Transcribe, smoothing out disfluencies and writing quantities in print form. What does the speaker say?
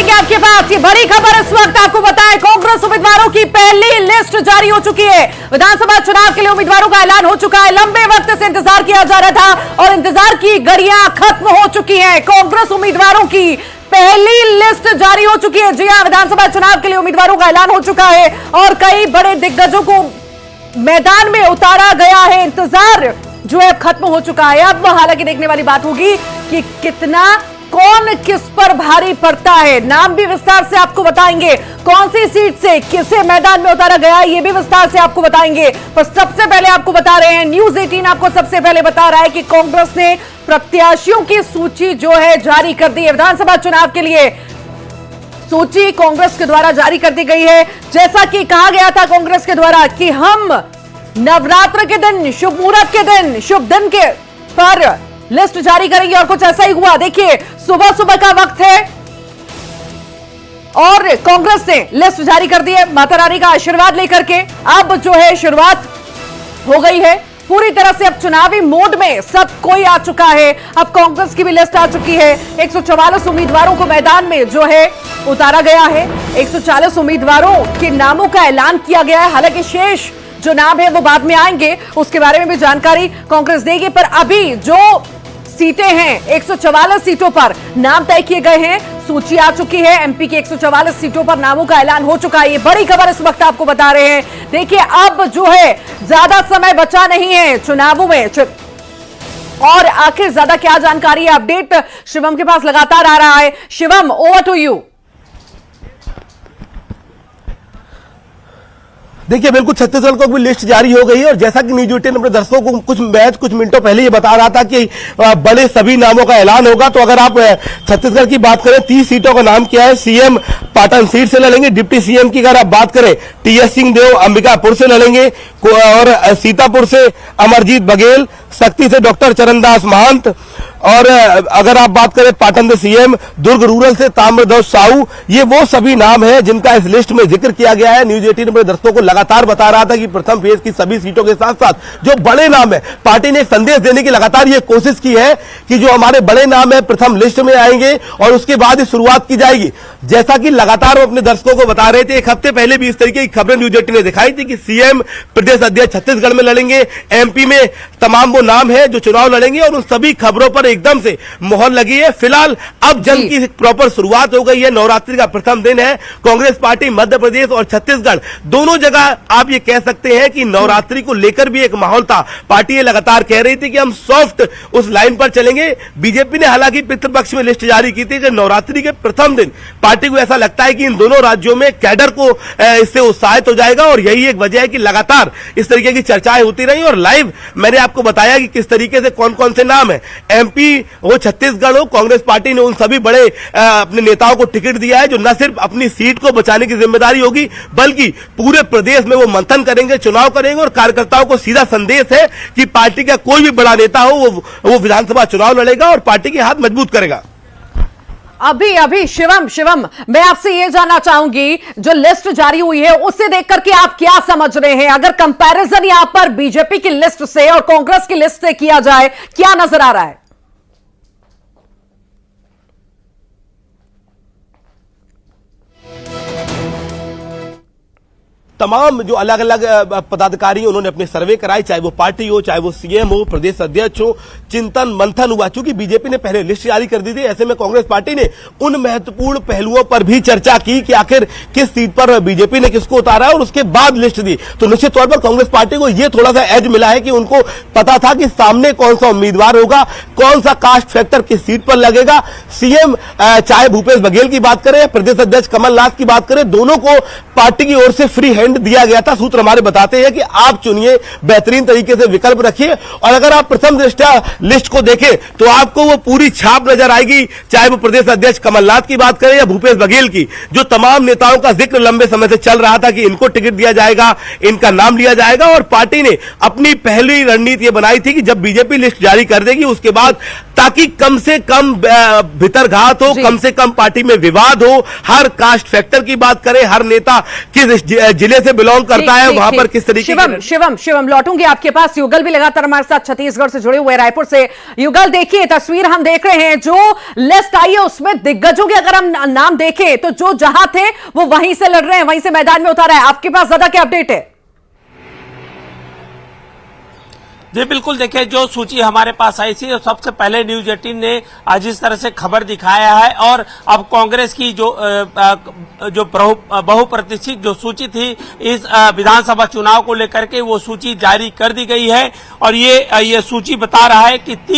लेंगे आपके पास। ये बड़ी खबर इस वक्त आपको बताएं, कांग्रेस उम्मीदवारों की पहली लिस्ट जारी हो चुकी है। विधानसभा चुनाव के लिए उम्मीदवारों का ऐलान हो चुका है। लंबे वक्त से इंतजार किया जा रहा था और इंतजार की घड़ियां खत्म हो चुकी हैं। कांग्रेस उम्मीदवारों की पहली लिस्ट जारी हो चुकी है। जी हां, विधानसभा चुनाव के लिए उम्मीदवारों का ऐलान हो चुका है और कई बड़े दिग्गजों को मैदान में उतारा गया है। इंतजार जो है खत्म हो चुका है। अब हालांकि देखने वाली बात होगी कि कितना कौन किस पर भारी पड़ता है। नाम भी विस्तार से आपको बताएंगे, कौन सी सीट से किसे मैदान में उतारा गया है ये भी विस्तार से आपको बताएंगे। पर सबसे पहले आपको बता रहे हैं, न्यूज़ 18 आपको सबसे पहले बता रहा है कि कांग्रेस ने प्रत्याशियों की सूची जो है जारी कर दी है। विधानसभा चुनाव के लिए सूची कांग्रेस के द्वारा जारी कर दी गई है। जैसा कि कहा गया था कांग्रेस के द्वारा कि हम नवरात्र के दिन, शुभ मुहूर्त के दिन, शुभ दिन के पर लिस्ट जारी करेंगे और कुछ ऐसा ही हुआ। देखिए, सुबह सुबह का वक्त है और कांग्रेस ने लिस्ट जारी कर दी है माता रानी का आशीर्वाद लेकर के। अब जो है शुरुआत हो गई है पूरी तरह से। अब चुनावी मोड में सब कोई आ चुका है। अब कांग्रेस की भी लिस्ट आ चुकी है। 144 उम्मीदवारों को मैदान में जो है उतारा गया है। 140 उम्मीदवारों के नामों का ऐलान किया गया है। हालांकि शेष जो नाम है वो बाद में आएंगे, उसके बारे में भी जानकारी कांग्रेस देगी। पर अभी जो सीटें हैं, 144 सीटों पर नाम तय किए गए हैं। सूची आ चुकी है। एमपी की 144 सीटों पर नामों का ऐलान हो चुका है। ये बड़ी खबर इस वक्त आपको बता रहे हैं। देखिए, अब जो है ज्यादा समय बचा नहीं है चुनावों में। और आखिर ज्यादा क्या जानकारी है, अपडेट शिवम के पास लगातार आ रहा है। Shivam, over to you. देखिए, बिल्कुल छत्तीसगढ़ को भी लिस्ट जारी हो गई है और जैसा कि न्यूज़ 18 अपने दर्शकों को कुछ मिनटों पहले ये बता रहा था कि बड़े सभी नामों का ऐलान होगा। तो अगर आप छत्तीसगढ़ की बात करें, 30 सीटों का नाम किया है। सीएम पाटन सीट से लड़ेंगे। डिप्टी सीएम की अगर आप बात करें, टीएस सिंहदेव अंबिकापुर से लड़ेंगे और सीतापुर से अमरजीत बघेल, शक्ति से डॉक्टर चरणदास महंत और अगर आप बात करें पाटन से सीएम, दुर्ग रूरल से ताम्रध्वज साहू। ये वो सभी नाम हैं जिनका इस लिस्ट में जिक्र किया गया है। न्यूज़ 18 अपने दर्शकों को लगातार बता रहा था कि प्रथम फेज की सभी सीटों के साथ साथ जो बड़े नाम है, पार्टी ने एक संदेश देने की लगातार ये कोशिश की है कि जो हमारे बड़े नाम है प्रथम लिस्ट में आएंगे और उसके बाद ही शुरुआत की जाएगी। जैसा कि लगातार वो अपने दर्शकों को बता रहे थे, एक हफ्ते पहले भी इस तरीके की खबरें न्यूज़ 18 ने दिखाई थी कि सीएम प्रदेश अध्यक्ष छत्तीसगढ़ में लड़ेंगे। एमपी में तमाम वो नाम है जो चुनाव लड़ेंगे और उन सभी खबरों पर एकदम से मोहर लगी है। फिलहाल अब जंग की प्रॉपर शुरुआत हो गई है। नवरात्रि का प्रथम दिन है। कांग्रेस पार्टी मध्य प्रदेश और छत्तीसगढ़ दोनों जगह आप ये कह सकते हैं कि नवरात्रि को लेकर भी एक माहौल था। पार्टी ये लगातार कह रही थी कि हम सॉफ्ट उस लाइन पर चलेंगे। बीजेपी ने हालांकि पितृपक्ष में लिस्ट जारी की थी कि नवरात्रि के प्रथम दिन पार्टी को ऐसा लगता है कि इन दोनों राज्यों में कैडर को इससे उत्साहित हो जाएगा और यही एक वजह है कि लगातार इस तरीके की चर्चाएं होती रही और लाइव मैंने आपको बताया कि किस तरीके से कौन कौन से नाम है। एमपी हो, छत्तीसगढ़ हो, कांग्रेस पार्टी ने उन सभी बड़े अपने नेताओं को टिकट दिया है जो न सिर्फ अपनी सीट को बचाने की जिम्मेदारी होगी बल्कि पूरे प्रदेश में वो मंथन करेंगे, चुनाव करेंगे और कार्यकर्ताओं को सीधा संदेश है कि पार्टी का कोई भी बड़ा नेता हो वो विधानसभा चुनाव लड़ेगा और पार्टी के हाथ मजबूत करेगा। अभी शिवम, मैं आपसे ये जानना चाहूंगी, जो लिस्ट जारी हुई है उसे देख करके आप क्या समझ रहे हैं? अगर कंपैरिजन यहां पर बीजेपी की लिस्ट से और कांग्रेस की लिस्ट से किया जाए, क्या नजर आ रहा है? तमाम जो अलग अलग पदाधिकारी उन्होंने अपने सर्वे कराए, चाहे वो पार्टी हो, चाहे वो सीएम हो, प्रदेश अध्यक्ष हो, चिंतन मंथन हुआ। क्योंकि बीजेपी ने पहले लिस्ट जारी कर दी थी, ऐसे में कांग्रेस पार्टी ने उन महत्वपूर्ण पहलुओं पर भी चर्चा की कि आखिर किस सीट पर बीजेपी ने किसको उतारा और उसके बाद लिस्ट दी। तो निश्चित तौर पर कांग्रेस पार्टी को यह थोड़ा सा एज मिला है कि उनको पता था कि सामने कौन सा उम्मीदवार होगा, कौन सा कास्ट फैक्टर किस सीट पर लगेगा। सीएम चाहे भूपेश बघेल की बात करें, प्रदेश अध्यक्ष कमलनाथ की बात करें, दोनों को पार्टी की ओर से फ्री हैंड दिया गया था। सूत्र हमारे बताते हैं कि आप चुनिए, बेहतरीन तरीके से विकल्प रखिए और अगर आप प्रथम दृष्टया लिस्ट को देखें तो आपको वो पूरी छाप नजर आएगी, चाहे वो प्रदेश अध्यक्ष कमलनाथ की बात करें या भूपेश बघेल की। जो तमाम नेताओं का जिक्र लंबे समय से चल रहा था कि इनको टिकट दिया जाएगा, इनका नाम लिया जाएगा और पार्टी ने अपनी पहली रणनीति ये बनाई थी कि जब बीजेपी लिस्ट जारी कर देगी उसके बाद, ताकि कम से कम भितरघात हो, कम से कम पार्टी में विवाद हो, हर कास्ट फैक्टर की बात करें, हर नेता किस जिले जिले से बिलोंग करता है वहां पर किस तरीके शिवम लौटूंगी आपके पास। युगल भी लगातार हमारे साथ छत्तीसगढ़ से जुड़े हुए, रायपुर से। युगल, देखिए तस्वीर हम देख रहे हैं, जो लिस्ट आई है उसमें दिग्गजों के अगर हम नाम देखें तो जो जहां थे वो वहीं से लड़ रहे हैं, वहीं से मैदान में उतारा है। आपके पास ज्यादा क्या अपडेट है? जी बिल्कुल, देखिए जो सूची हमारे पास आई थी, सबसे पहले न्यूज 18 ने आज इस तरह से खबर दिखाया है और अब कांग्रेस की जो बहुप्रतीक्षित जो सूची थी इस विधानसभा चुनाव को लेकर के, वो सूची जारी कर दी गई है। और ये सूची बता रहा है कि 30